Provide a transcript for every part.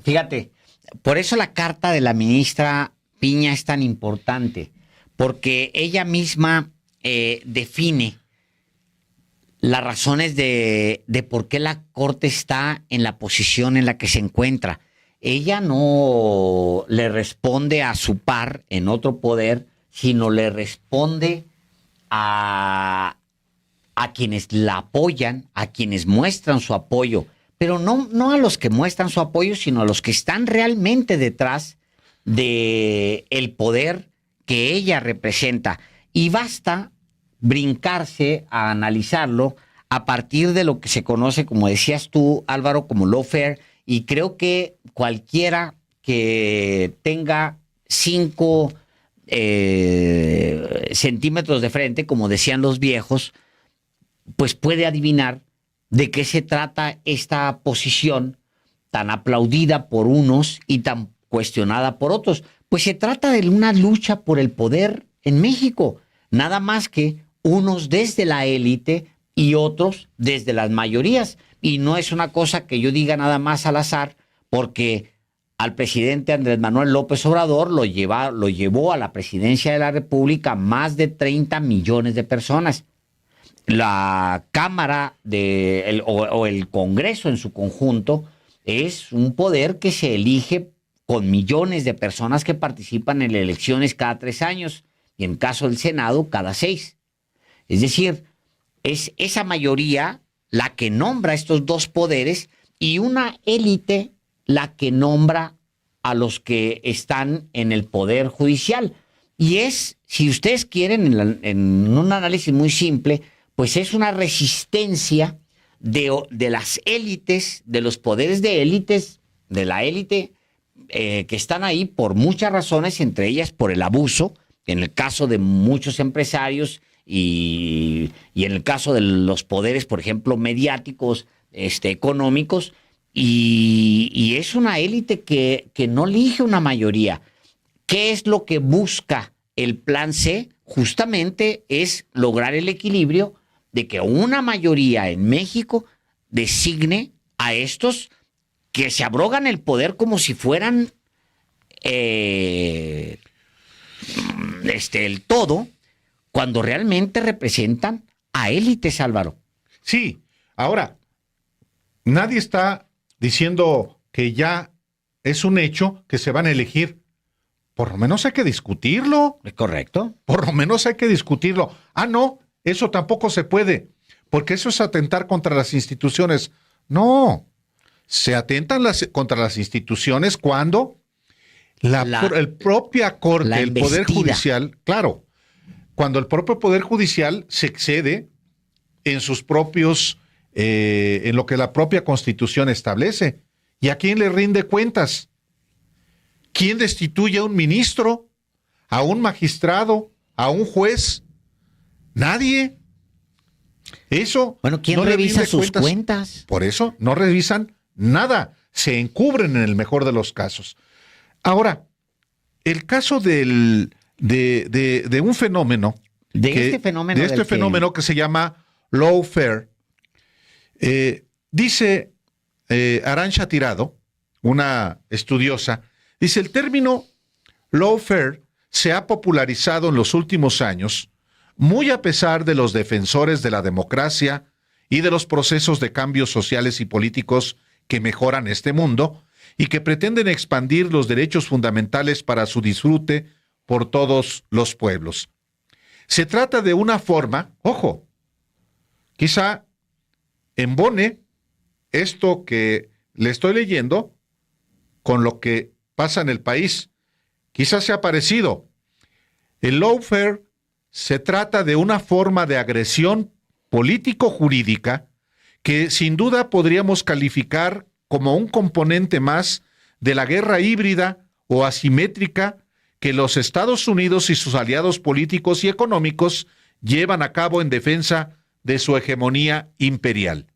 Fíjate, por eso la carta de la ministra Piña es tan importante, porque ella misma define las razones de por qué la Corte está en la posición en la que se encuentra. Ella no le responde a su par en otro poder, sino le responde a, a quienes la apoyan, a quienes muestran su apoyo, pero no a los que muestran su apoyo, sino a los que están realmente detrás de el poder que ella representa. Y basta brincarse a analizarlo a partir de lo que se conoce, como decías tú, Álvaro, como lawfare, y creo que cualquiera que tenga 5 centímetros de frente, como decían los viejos, pues puede adivinar de qué se trata esta posición tan aplaudida por unos y tan cuestionada por otros. Pues se trata de una lucha por el poder en México, nada más que unos desde la élite y otros desde las mayorías. Y no es una cosa que yo diga nada más al azar, porque al presidente Andrés Manuel López Obrador lo llevó a la presidencia de la República más de 30 millones de personas. La Cámara o el Congreso en su conjunto es un poder que se elige con millones de personas que participan en elecciones cada 3 años y en caso del Senado cada 6. Es decir, es esa mayoría la que nombra estos dos poderes y una élite la que nombra a los que están en el poder judicial. Y es, si ustedes quieren, en un análisis muy simple, pues es una resistencia de las élites, de los poderes de élites, de la élite que están ahí por muchas razones, entre ellas por el abuso, en el caso de muchos empresarios y en el caso de los poderes, por ejemplo, mediáticos, económicos, y es una élite que no elige una mayoría. ¿Qué es lo que busca el plan C? Justamente es lograr el equilibrio de que una mayoría en México designe a estos que se abrogan el poder como si fueran el todo, cuando realmente representan a élites, Álvaro. Sí, ahora, nadie está diciendo que ya es un hecho que se van a elegir. Por lo menos hay que discutirlo. ¿Es correcto? Por lo menos hay que discutirlo. Ah, no, eso tampoco se puede, porque eso es atentar contra las instituciones. No, se atentan contra las instituciones cuando el propia Corte, el Poder Judicial, claro, cuando el propio Poder Judicial se excede en sus propios, en lo que la propia Constitución establece. ¿Y a quién le rinde cuentas? ¿Quién destituye a un ministro, a un magistrado, a un juez? Nadie. Eso. Bueno, ¿quién no revisa sus cuentas? Por eso no revisan nada. Se encubren en el mejor de los casos. Ahora, el caso de un fenómeno. De este fenómeno que se llama lawfare. Dice Arantxa Tirado, una estudiosa, dice: el término lawfare se ha popularizado en los últimos años, muy a pesar de los defensores de la democracia y de los procesos de cambios sociales y políticos que mejoran este mundo y que pretenden expandir los derechos fundamentales para su disfrute por todos los pueblos. Se trata de una forma, ojo, quizá embone esto que le estoy leyendo con lo que pasa en el país. Quizás sea parecido. El lawfare se trata de una forma de agresión político-jurídica que sin duda podríamos calificar como un componente más de la guerra híbrida o asimétrica que los Estados Unidos y sus aliados políticos y económicos llevan a cabo en defensa de su hegemonía imperial.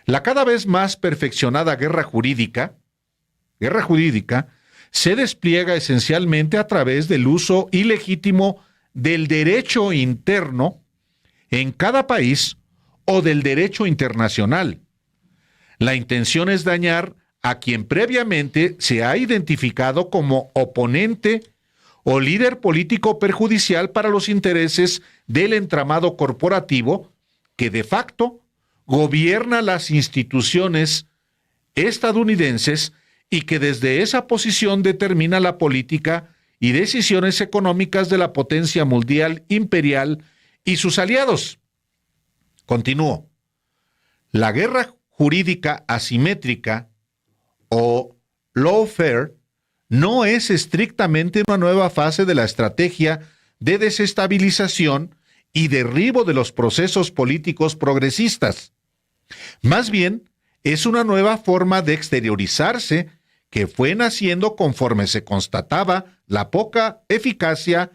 La cada vez más perfeccionada guerra jurídica se despliega esencialmente a través del uso ilegítimo del derecho interno en cada país o del derecho internacional. La intención es dañar a quien previamente se ha identificado como oponente o líder político perjudicial para los intereses del entramado corporativo que de facto gobierna las instituciones estadounidenses y que desde esa posición determina la política y decisiones económicas de la potencia mundial imperial y sus aliados. Continúo. La guerra jurídica asimétrica o lawfare no es estrictamente una nueva fase de la estrategia de desestabilización y derribo de los procesos políticos progresistas. Más bien, es una nueva forma de exteriorizarse que fue naciendo conforme se constataba la poca eficacia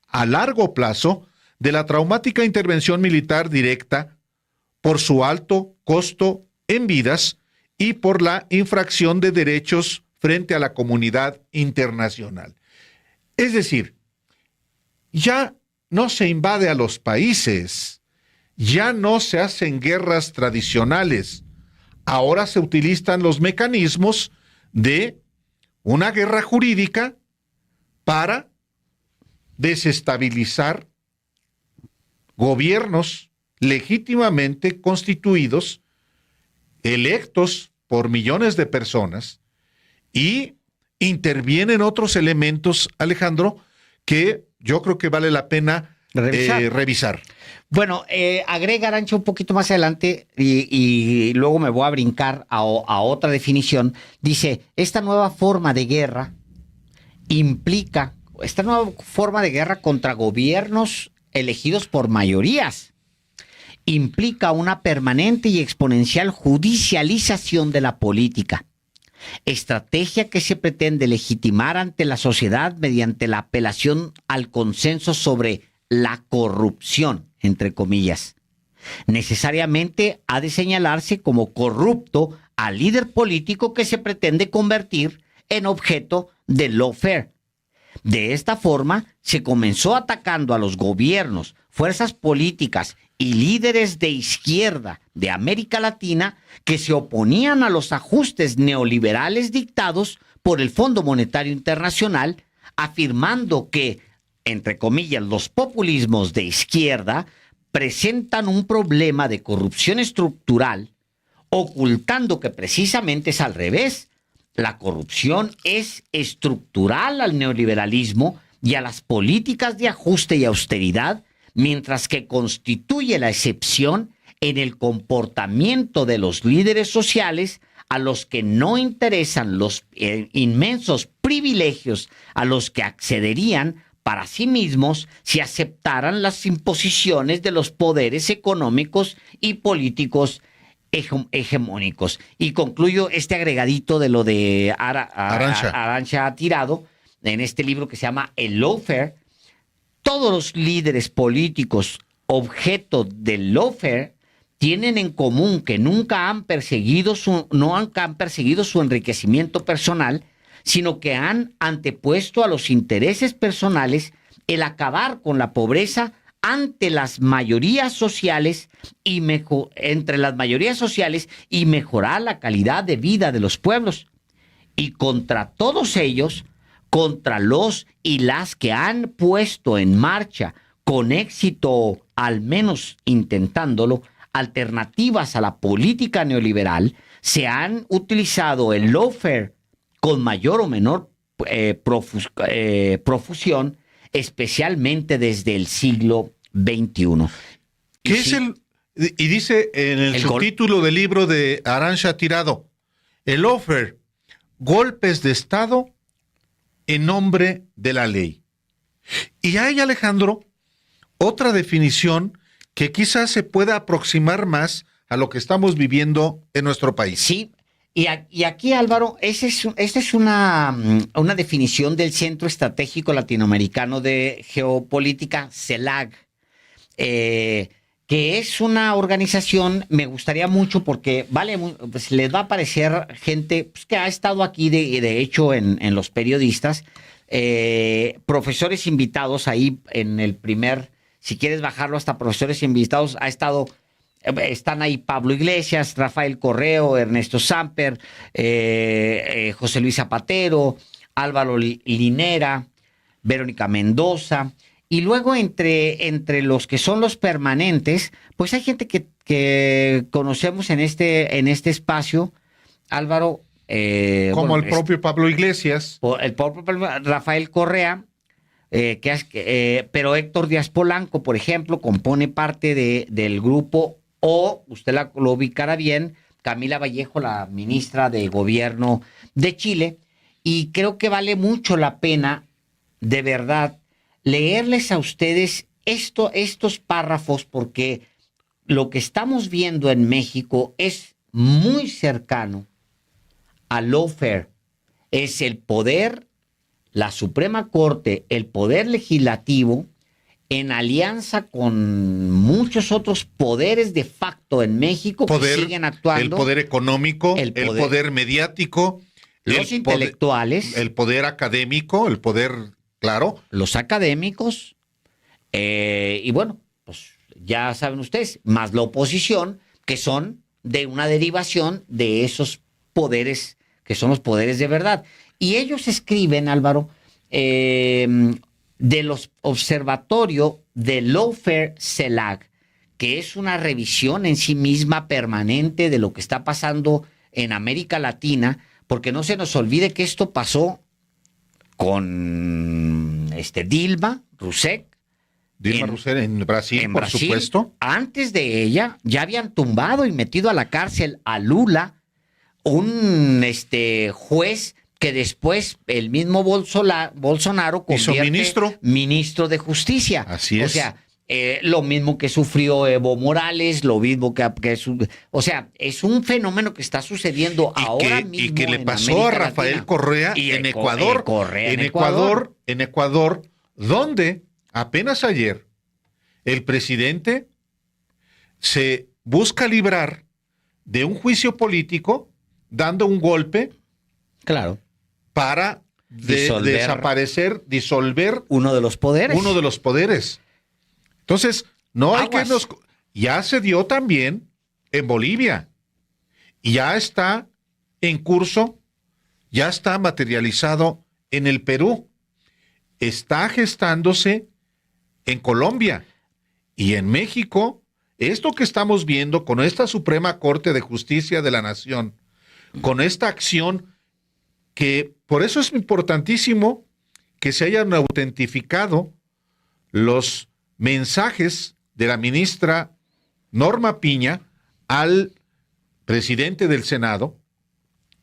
a largo plazo de la traumática intervención militar directa por su alto costo en vidas y por la infracción de derechos frente a la comunidad internacional. Es decir, ya no se invade a los países, ya no se hacen guerras tradicionales, ahora se utilizan los mecanismos de una guerra jurídica para desestabilizar gobiernos legítimamente constituidos, electos por millones de personas, y intervienen otros elementos, Alejandro, que yo creo que vale la pena revisar. Bueno, agrega Arancha un poquito más adelante y luego me voy a brincar a otra definición. Dice, esta nueva forma de guerra contra gobiernos elegidos por mayorías implica una permanente y exponencial judicialización de la política. Estrategia que se pretende legitimar ante la sociedad mediante la apelación al consenso sobre la corrupción, entre comillas. Necesariamente ha de señalarse como corrupto al líder político que se pretende convertir en objeto de lawfare. De esta forma, se comenzó atacando a los gobiernos, fuerzas políticas y líderes de izquierda de América Latina que se oponían a los ajustes neoliberales dictados por el Fondo Monetario Internacional, afirmando que, entre comillas, los populismos de izquierda presentan un problema de corrupción estructural, ocultando que precisamente es al revés. La corrupción es estructural al neoliberalismo y a las políticas de ajuste y austeridad, mientras que constituye la excepción en el comportamiento de los líderes sociales a los que no interesan los inmensos privilegios a los que accederían para sí mismos si aceptaran las imposiciones de los poderes económicos y políticos hegemónicos. Y concluyo este agregadito de lo de Arancha Tirado en este libro que se llama El Lawfare. Todos los líderes políticos objeto del lawfare tienen en común que nunca han perseguido su enriquecimiento personal, sino que han antepuesto a los intereses personales el acabar con la pobreza entre las mayorías sociales y mejorar la calidad de vida de los pueblos. Y contra todos ellos, contra los y las que han puesto en marcha con éxito, al menos intentándolo, alternativas a la política neoliberal, se han utilizado el lawfare con mayor o menor profusión, especialmente desde el siglo XXI. Y dice en el subtítulo del libro de Arancha Tirado, el lawfare, golpes de Estado en nombre de la ley. Y hay, Alejandro, otra definición que quizás se pueda aproximar más a lo que estamos viviendo en nuestro país. Sí, y aquí, Álvaro, esta es una definición del Centro Estratégico Latinoamericano de Geopolítica, CELAC, que es una organización, me gustaría mucho porque pues les va a aparecer gente pues, que ha estado aquí de hecho en los periodistas, profesores invitados ahí en el primer, si quieres bajarlo hasta profesores invitados, ha estado Están ahí Pablo Iglesias, Rafael Correo, Ernesto Samper, José Luis Zapatero, Álvaro Linera, Verónica Mendoza. Y luego entre los que son los permanentes, pues hay gente que conocemos en este espacio, Álvaro. Como el propio Pablo Iglesias. El propio Rafael Correa, pero Héctor Díaz Polanco, por ejemplo, compone parte del grupo, o usted lo ubicará bien, Camila Vallejo, la ministra de Gobierno de Chile, y creo que vale mucho la pena, de verdad, leerles a ustedes estos párrafos, porque lo que estamos viendo en México es muy cercano a lawfare. Es el poder, la Suprema Corte, el poder legislativo, en alianza con muchos otros poderes de facto en México que siguen actuando. El poder económico, el poder mediático, los intelectuales, el poder académico, el poder, claro. Los académicos, y bueno, pues ya saben ustedes, más la oposición, que son de una derivación de esos poderes, que son los poderes de verdad. Y ellos escriben, Álvaro, de los observatorio de Lawfare CELAC, que es una revisión en sí misma permanente de lo que está pasando en América Latina, porque no se nos olvide que esto pasó con Dilma Rousseff. Dilma Rousseff en Brasil, por supuesto. Antes de ella, ya habían tumbado y metido a la cárcel a Lula, un juez que después el mismo Bolsonaro convierte ministro de Justicia. Así es. O sea, lo mismo que sufrió Evo Morales, lo mismo que o sea, es un fenómeno que está sucediendo ahora mismo. Y que le pasó a Rafael Correa en Ecuador. En Ecuador, donde apenas ayer el presidente se busca librar de un juicio político dando un golpe. Claro. Para disolver uno de los poderes. Entonces, no hay que ya se dio también en Bolivia. Y ya está en curso, ya está materializado en el Perú. Está gestándose en Colombia. Y en México, esto que estamos viendo con esta Suprema Corte de Justicia de la Nación, con esta acción, que por eso es importantísimo que se hayan autentificado los mensajes de la ministra Norma Piña al presidente del Senado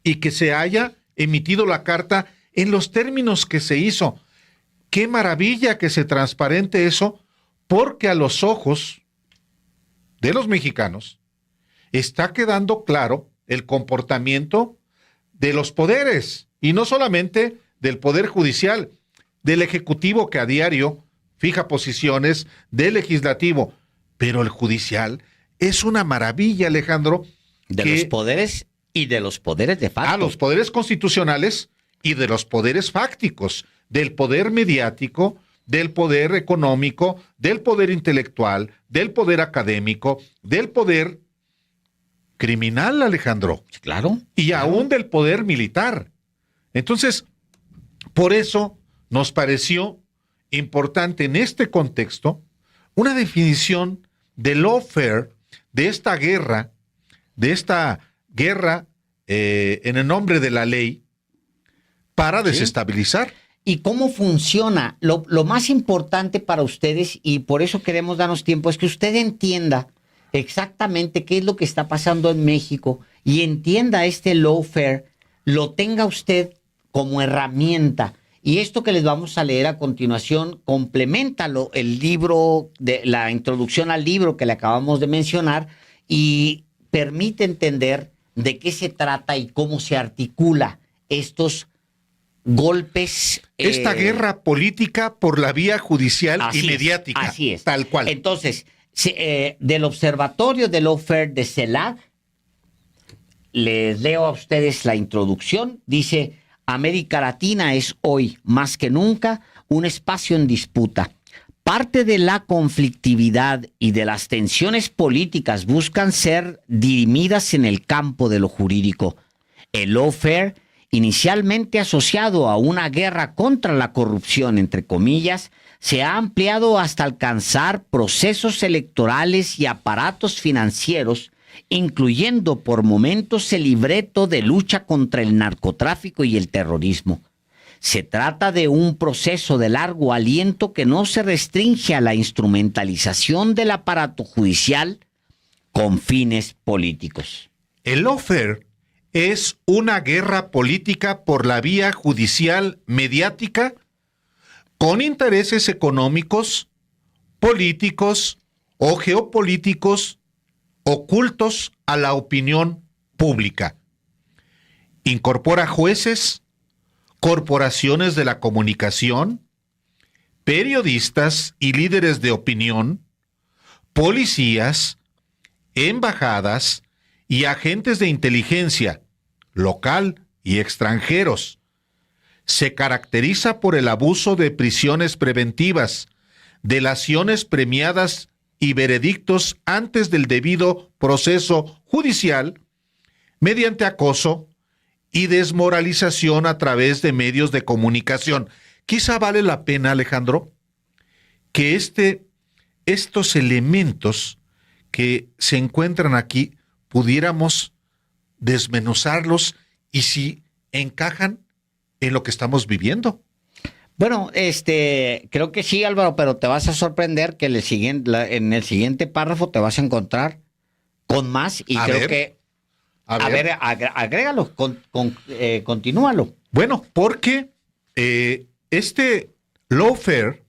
y que se haya emitido la carta en los términos que se hizo. Qué maravilla que se transparente eso, porque a los ojos de los mexicanos está quedando claro el comportamiento de los poderes, y no solamente del Poder Judicial, del Ejecutivo, que a diario fija posiciones, del Legislativo, pero el Judicial es una maravilla, Alejandro. De los poderes y de los poderes de facto. Los poderes constitucionales y de los poderes fácticos, del poder mediático, del poder económico, del poder intelectual, del poder académico, del poder criminal, Alejandro. Claro. Y aún del poder militar. Entonces, por eso nos pareció importante en este contexto una definición de lawfare, de esta guerra en el nombre de la ley para desestabilizar. ¿Y cómo funciona? Lo más importante para ustedes, y por eso queremos darnos tiempo, es que usted entienda exactamente qué es lo que está pasando en México y entienda este lawfare, lo tenga usted como herramienta. Y esto que les vamos a leer a continuación, compleméntalo el libro, de la introducción al libro que le acabamos de mencionar, y permite entender de qué se trata y cómo se articula estos golpes. Esta guerra política por la vía judicial y mediática. Así es. Tal cual. Entonces, del Observatorio de Lawfare de CELAC, les leo a ustedes la introducción. Dice: América Latina es hoy, más que nunca, un espacio en disputa. parte de la conflictividad y de las tensiones políticas buscan ser dirimidas en el campo de lo jurídico. El lawfare, inicialmente asociado a una guerra contra la corrupción, entre comillas, se ha ampliado hasta alcanzar procesos electorales y aparatos financieros, incluyendo por momentos el libreto de lucha contra el narcotráfico y el terrorismo. Se trata de un proceso de largo aliento que no se restringe a la instrumentalización del aparato judicial con fines políticos. El lawfare es una guerra política por la vía judicial mediática con intereses económicos, políticos o geopolíticos ocultos a la opinión pública. Incorpora jueces, corporaciones de la comunicación, periodistas y líderes de opinión, policías, embajadas y agentes de inteligencia, local y extranjeros. Se caracteriza por el abuso de prisiones preventivas, delaciones premiadas y veredictos antes del debido proceso judicial, mediante acoso y desmoralización a través de medios de comunicación. Quizá vale la pena, Alejandro, que estos elementos que se encuentran aquí pudiéramos desmenuzarlos y si encajan en lo que estamos viviendo. Bueno, creo que sí, Álvaro, pero te vas a sorprender que en el siguiente párrafo te vas a encontrar con más y agrégalo, continúalo. Bueno, porque este lawfare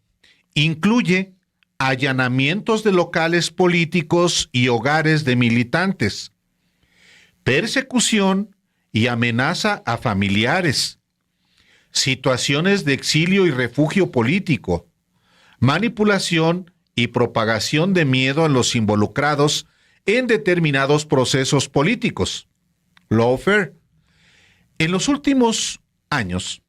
incluye allanamientos de locales políticos y hogares de militantes, persecución y amenaza a familiares, situaciones de exilio y refugio político, manipulación y propagación de miedo a los involucrados en determinados procesos políticos. Lawfare. En los últimos años,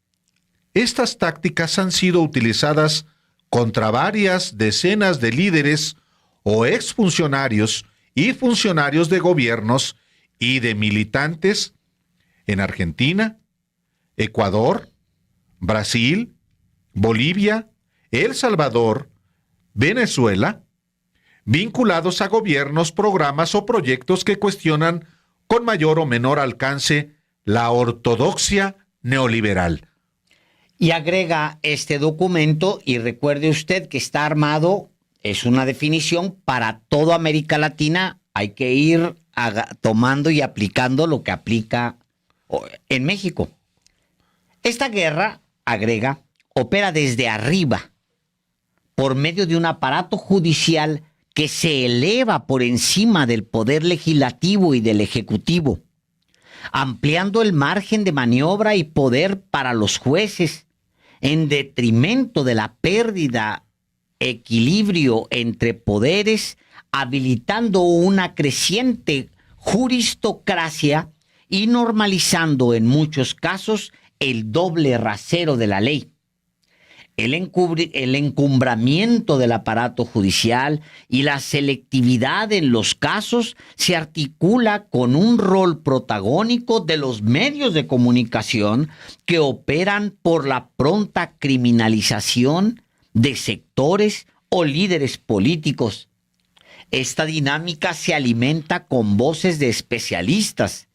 estas tácticas han sido utilizadas contra varias decenas de líderes o exfuncionarios y funcionarios de gobiernos y de militantes en Argentina, Ecuador, Brasil, Bolivia, El Salvador, Venezuela, vinculados a gobiernos, programas o proyectos que cuestionan con mayor o menor alcance la ortodoxia neoliberal. Y agrega este documento, y recuerde usted que está armado, es una definición para toda América Latina, hay que ir tomando y aplicando lo que aplica en México. Esta guerra, agrega, opera desde arriba, por medio de un aparato judicial que se eleva por encima del poder legislativo y del ejecutivo, ampliando el margen de maniobra y poder para los jueces, en detrimento de la pérdida de equilibrio entre poderes, habilitando una creciente juristocracia y normalizando en muchos casos el doble rasero de la ley. El encumbramiento del aparato judicial y la selectividad en los casos se articula con un rol protagónico de los medios de comunicación que operan por la pronta criminalización de sectores o líderes políticos. Esta dinámica se alimenta con voces de especialistas,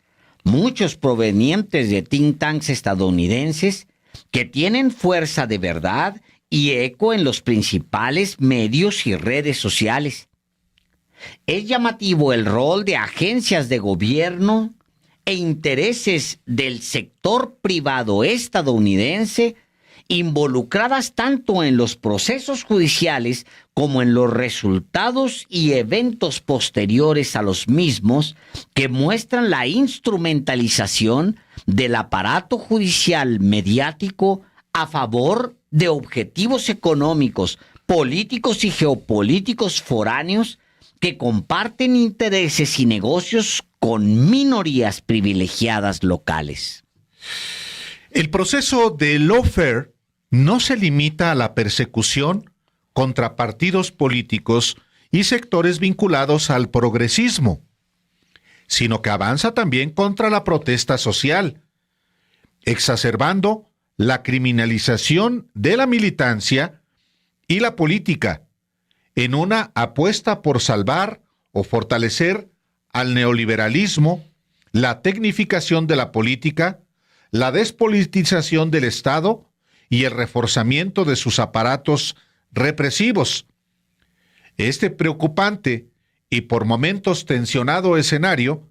muchos provenientes de think tanks estadounidenses, que tienen fuerza de verdad y eco en los principales medios y redes sociales. Es llamativo el rol de agencias de gobierno e intereses del sector privado estadounidense involucradas tanto en los procesos judiciales como en los resultados y eventos posteriores a los mismos, que muestran la instrumentalización del aparato judicial mediático a favor de objetivos económicos, políticos y geopolíticos foráneos que comparten intereses y negocios con minorías privilegiadas locales. El proceso de lawfare no se limita a la persecución contra partidos políticos y sectores vinculados al progresismo, sino que avanza también contra la protesta social, exacerbando la criminalización de la militancia y la política, en una apuesta por salvar o fortalecer al neoliberalismo, la tecnificación de la política, la despolitización del Estado y el reforzamiento de sus aparatos represivos. Este preocupante y por momentos tensionado escenario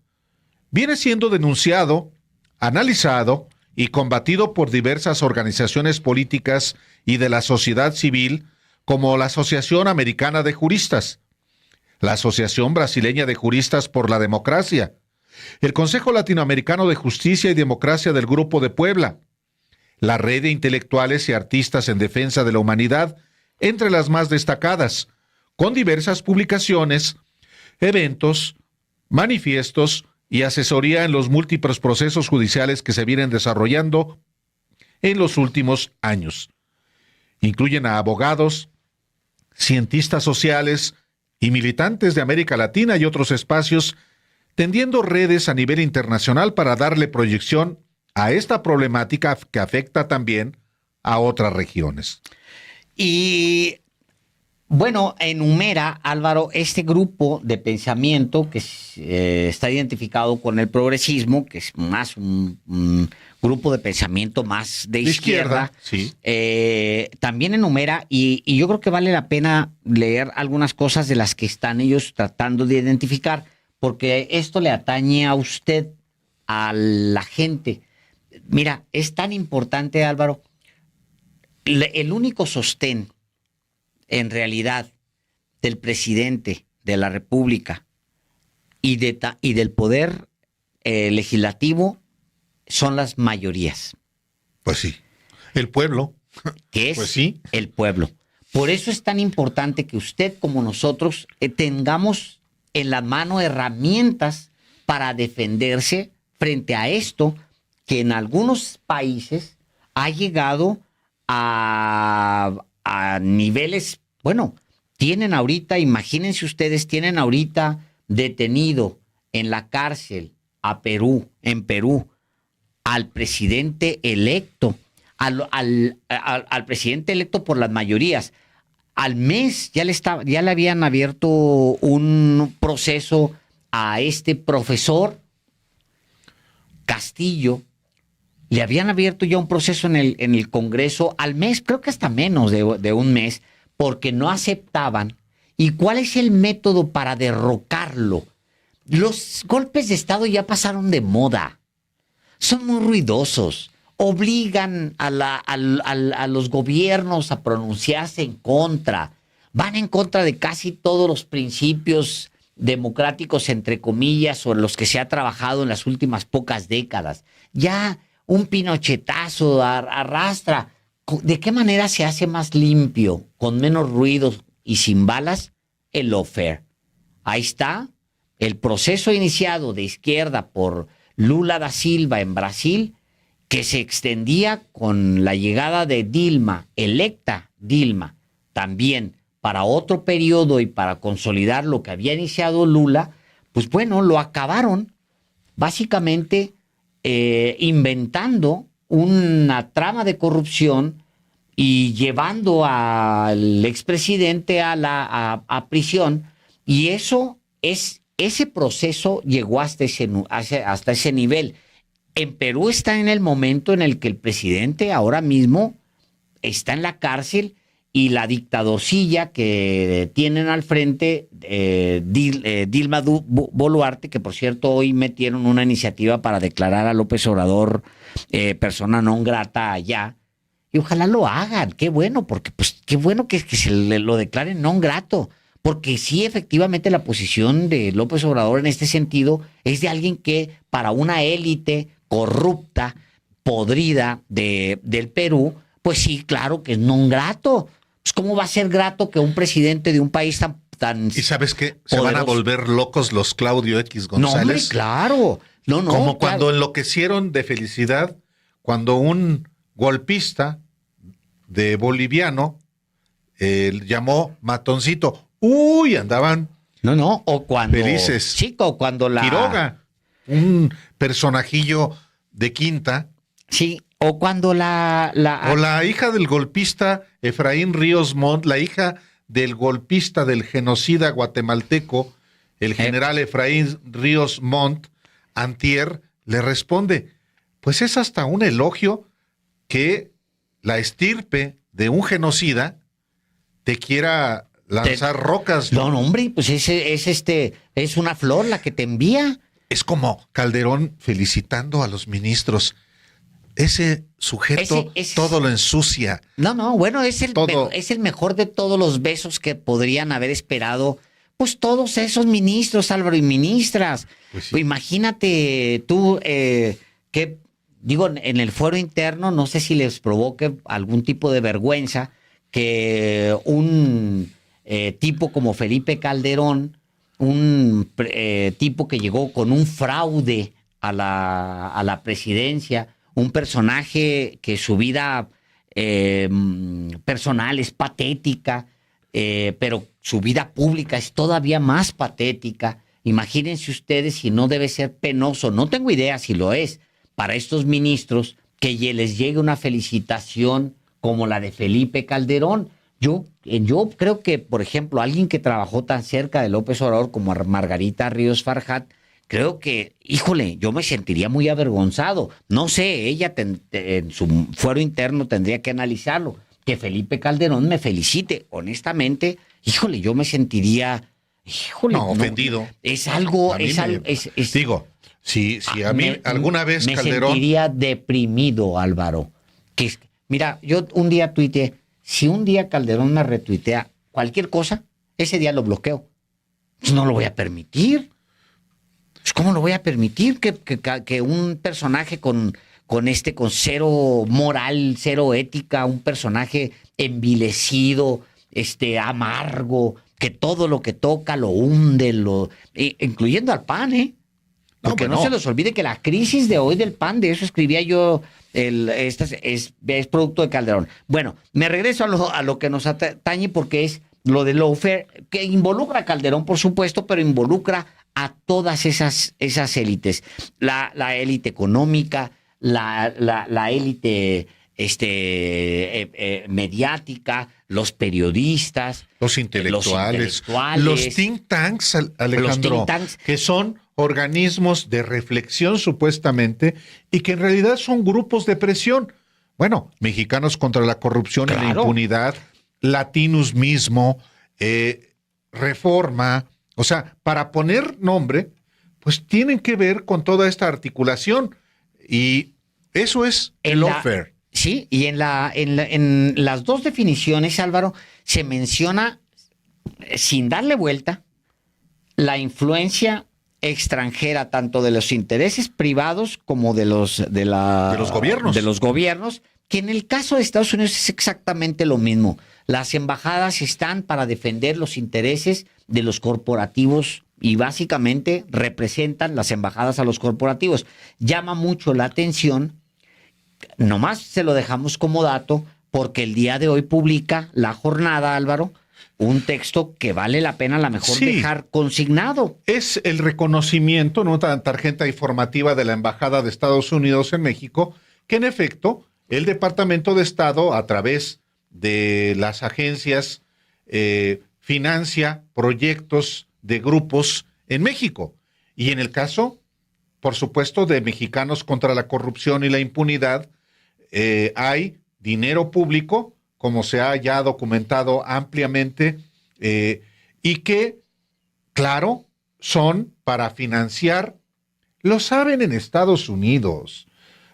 viene siendo denunciado, analizado y combatido por diversas organizaciones políticas y de la sociedad civil, como la Asociación Americana de Juristas, la Asociación Brasileña de Juristas por la Democracia, el Consejo Latinoamericano de Justicia y Democracia del Grupo de Puebla, la Red de Intelectuales y Artistas en Defensa de la Humanidad, entre las más destacadas, con diversas publicaciones, eventos, manifiestos y asesoría en los múltiples procesos judiciales que se vienen desarrollando en los últimos años. Incluyen a abogados, cientistas sociales y militantes de América Latina y otros espacios, tendiendo redes a nivel internacional para darle proyección a esta problemática que afecta también a otras regiones. Y bueno, enumera, Álvaro, este grupo de pensamiento que está identificado con el progresismo, que es más un grupo de pensamiento más de izquierda. Sí. También enumera, y yo creo que vale la pena leer algunas cosas de las que están ellos tratando de identificar, porque esto le atañe a usted, a la gente. Mira, es tan importante, Álvaro, el único sostén en realidad del presidente de la República y del poder legislativo son las mayorías. Pues sí, el pueblo. Que es pues sí. El pueblo. Por eso es tan importante que usted como nosotros tengamos en la mano herramientas para defenderse frente a esto que en algunos países ha llegado a niveles, bueno, tienen ahorita, imagínense ustedes, tienen ahorita detenido en la cárcel en Perú, al presidente electo, al presidente electo por las mayorías. Al mes ya le habían abierto un proceso a este profesor Castillo. Le habían abierto ya un proceso en el Congreso al mes, creo que hasta menos de un mes, porque no aceptaban. ¿Y cuál es el método para derrocarlo? Los golpes de Estado ya pasaron de moda. Son muy ruidosos. Obligan a los gobiernos a pronunciarse en contra. Van en contra de casi todos los principios democráticos, entre comillas, o en los que se ha trabajado en las últimas pocas décadas. Ya un pinochetazo arrastra. ¿De qué manera se hace más limpio, con menos ruidos y sin balas? El lawfare. Ahí está el proceso iniciado de izquierda por Lula da Silva en Brasil, que se extendía con la llegada de Dilma, electa Dilma, también para otro periodo y para consolidar lo que había iniciado Lula. Pues bueno, lo acabaron básicamente inventando una trama de corrupción y llevando al expresidente a prisión, y ese proceso llegó hasta ese nivel. En Perú está en el momento en el que el presidente ahora mismo está en la cárcel y la dictadorcilla que tienen al frente, Dilma Boluarte, que por cierto hoy metieron una iniciativa para declarar a López Obrador persona non grata allá, y ojalá lo hagan. Qué bueno, porque pues qué bueno que se lo declaren non grato, porque sí, efectivamente la posición de López Obrador en este sentido es de alguien que para una élite corrupta, podrida del Perú, pues sí, claro que es non grato. Pues ¿cómo va a ser grato que un presidente de un país tan ¿Y sabes qué? Se van a volver locos los Claudio X González. No, hombre, claro. Como cuando enloquecieron de felicidad, cuando un golpista de boliviano llamó matoncito. Uy, andaban No, o cuando... felices. Chico, cuando la... Quiroga, un personajillo de quinta. Sí, o cuando O la hija del golpista Efraín Ríos Montt, la hija del golpista del genocida guatemalteco, el general Efraín Ríos Montt, antier, le responde, pues es hasta un elogio que la estirpe de un genocida te quiera lanzar rocas. No, hombre, pues es una flor la que te envía. Es como Calderón felicitando a los ministros. Ese sujeto todo lo ensucia. No, bueno, es el mejor de todos los besos que podrían haber esperado, pues todos esos ministros, Álvaro, y ministras. Pues sí. Imagínate tú, que, digo, en el fuero interno, no sé si les provoque algún tipo de vergüenza que un tipo como Felipe Calderón, un tipo que llegó con un fraude a la presidencia, un personaje que su vida personal es patética, pero su vida pública es todavía más patética. Imagínense ustedes si no debe ser penoso, no tengo idea si lo es, para estos ministros que les llegue una felicitación como la de Felipe Calderón. Yo creo que, por ejemplo, alguien que trabajó tan cerca de López Obrador como Margarita Ríos Farjat, creo que, híjole, yo me sentiría muy avergonzado. No sé, ella en su fuero interno tendría que analizarlo. Que Felipe Calderón me felicite. Honestamente, híjole, yo me sentiría, híjole. No, ofendido. Es algo, A mí es algo. digo, si a mí alguna vez me Calderón... sentiría deprimido, Álvaro. Mira, yo un día tuiteé, si un día Calderón me retuitea cualquier cosa, ese día lo bloqueo. Pues no lo voy a permitir. Pues ¿cómo lo voy a permitir que un personaje con cero moral, cero ética, un personaje envilecido, amargo, que todo lo que toca lo hunde, incluyendo al PAN, Porque no se les olvide que la crisis de hoy del PAN, de eso escribía yo, es producto de Calderón. Bueno, me regreso a lo que nos atañe, porque es lo de lawfare, que involucra a Calderón, por supuesto, pero involucra a todas esas élites. La élite económica, la élite mediática, los periodistas, los intelectuales, los think tanks, Alejandro, que son organismos de reflexión supuestamente y que en realidad son grupos de presión. Bueno, Mexicanos contra la Corrupción y la Impunidad, Latinus mismo, Reforma, o sea, para poner nombre, pues tienen que ver con toda esta articulación y eso es el lawfare. Sí, y en las dos definiciones, Álvaro, se menciona, sin darle vuelta, la influencia extranjera, tanto de los intereses privados como de los gobiernos. De los gobiernos, que en el caso de Estados Unidos es exactamente lo mismo. Las embajadas están para defender los intereses de los corporativos y básicamente representan las embajadas a los corporativos. Llama mucho la atención, nomás se lo dejamos como dato, porque el día de hoy publica La Jornada, Álvaro, un texto que vale la pena a lo mejor dejar consignado. Es el reconocimiento, una tarjeta informativa de la Embajada de Estados Unidos en México, que en efecto el Departamento de Estado, a través de las agencias, financia proyectos de grupos en México. Y en el caso, por supuesto, de Mexicanos contra la Corrupción y la Impunidad, hay dinero público, como se ha ya documentado ampliamente, y que, claro, son para financiar, lo saben en Estados Unidos,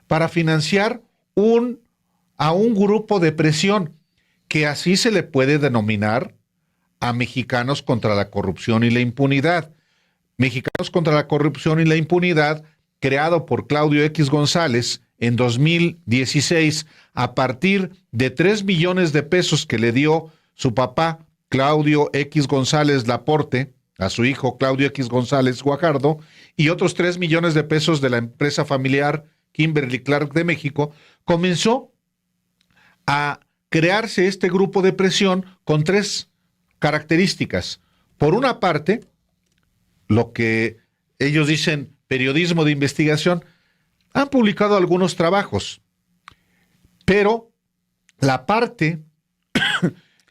para financiar a un grupo de presión, que así se le puede denominar a Mexicanos contra la Corrupción y la Impunidad. Mexicanos contra la Corrupción y la Impunidad, creado por Claudio X González en 2016, a partir de 3 millones de pesos que le dio su papá, Claudio X González Laporte, a su hijo Claudio X González Guajardo, y otros 3 millones de pesos de la empresa familiar Kimberly Clark de México, comenzó a crearse este grupo de presión con 3 características. Por una parte, lo que ellos dicen periodismo de investigación, han publicado algunos trabajos, pero la parte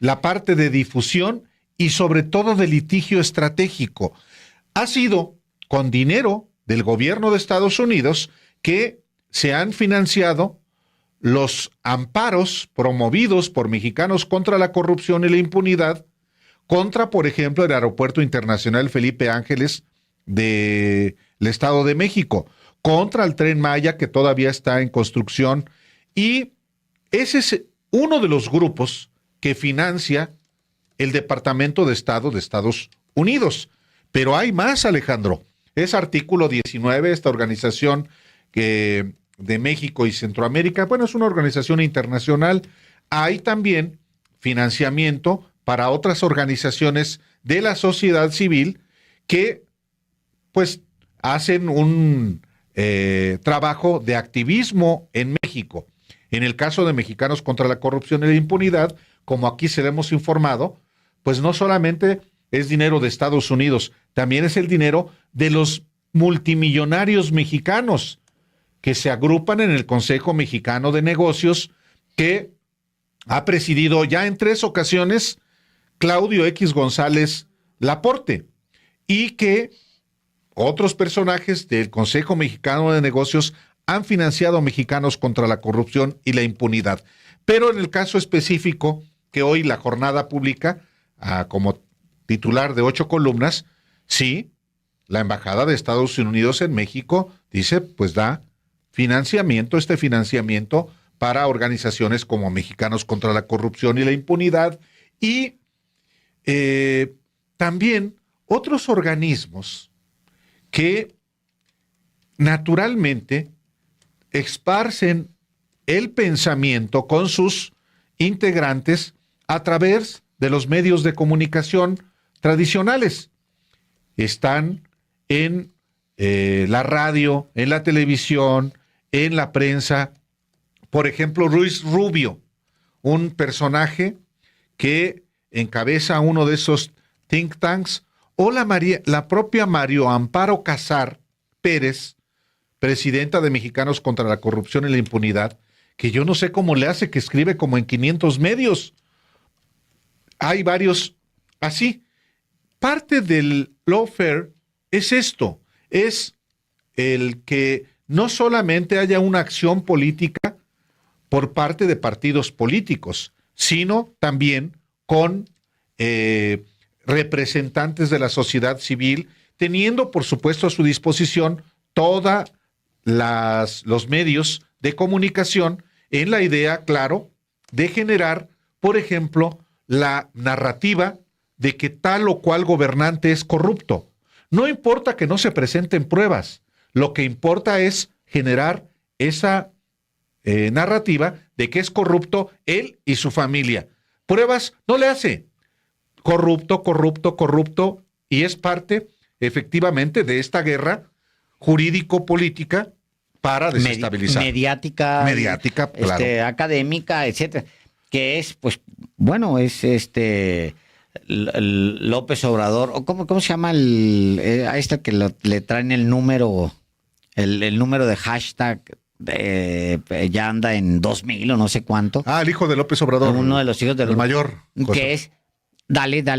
de difusión y sobre todo de litigio estratégico ha sido con dinero del gobierno de Estados Unidos que se han financiado los amparos promovidos por mexicanos contra la corrupción y la impunidad, contra, por ejemplo, el Aeropuerto Internacional Felipe Ángeles del Estado de México, contra el Tren Maya que todavía está en construcción, y ese es uno de los grupos que financia el Departamento de Estado de Estados Unidos. Pero hay más, Alejandro. Es artículo 19, esta organización que de México y Centroamérica, bueno, es una organización internacional. Hay también financiamiento para otras organizaciones de la sociedad civil que, pues, hacen un trabajo de activismo en México. En el caso de Mexicanos contra la Corrupción y la Impunidad, como aquí se le hemos informado, pues no solamente es dinero de Estados Unidos, también es el dinero de los multimillonarios mexicanos que se agrupan en el Consejo Mexicano de Negocios, que ha presidido ya en 3 ocasiones Claudio X González Laporte, y que otros personajes del Consejo Mexicano de Negocios han financiado a Mexicanos contra la corrupción y la impunidad. Pero en el caso específico que hoy la jornada publica, como titular de 8 columnas, sí, la Embajada de Estados Unidos en México dice, pues da financiamiento, para organizaciones como Mexicanos contra la Corrupción y la Impunidad, y también otros organismos que naturalmente esparcen el pensamiento con sus integrantes a través de los medios de comunicación tradicionales. Están en la radio, en la televisión, en la prensa. Por ejemplo, Ruiz Rubio, un personaje que encabeza uno de esos think tanks, o la propia Mario Amparo Casar Pérez, presidenta de Mexicanos contra la Corrupción y la Impunidad, que yo no sé cómo le hace, que escribe como en 500 medios. Hay varios así. Parte del lawfare es esto, es el que no solamente haya una acción política por parte de partidos políticos, sino también con representantes de la sociedad civil, teniendo, por supuesto, a su disposición todos los medios de comunicación en la idea, claro, de generar, por ejemplo, la narrativa de que tal o cual gobernante es corrupto. No importa que no se presenten pruebas, lo que importa es generar esa narrativa de que es corrupto él y su familia. Pruebas no le hace. Corrupto, y es parte, efectivamente, de esta guerra jurídico-política para desestabilizar. Mediática, claro. Académica, etcétera. Que es, pues, bueno, es López Obrador, o ¿cómo se llama a este que le traen el número de hashtag? Ya anda en 2000 o no sé cuánto. El hijo de López Obrador. Uno de los hijos de el mayor. Que es dale. La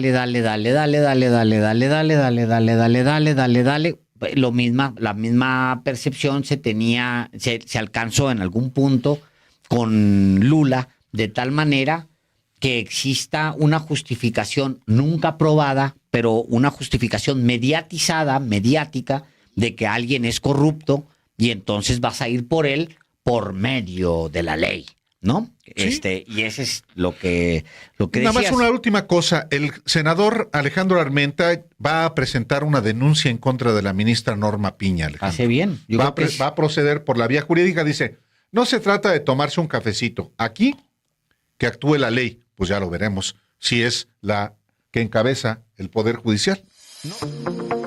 misma percepción se alcanzó en algún punto con Lula, de tal manera que exista una justificación nunca probada, pero una justificación mediática, de que alguien es corrupto y entonces vas a ir por él por medio de la ley, ¿no? Sí. Y ese es lo que Nada decías. más una última cosa. El senador Alejandro Armenta va a presentar una denuncia en contra de la ministra Norma Piña, Alejandro. Hace bien. Va a proceder por la vía jurídica. Dice, no se trata de tomarse un cafecito. Aquí, que actúe la ley. Pues ya lo veremos si es la que encabeza el Poder Judicial. ¿No?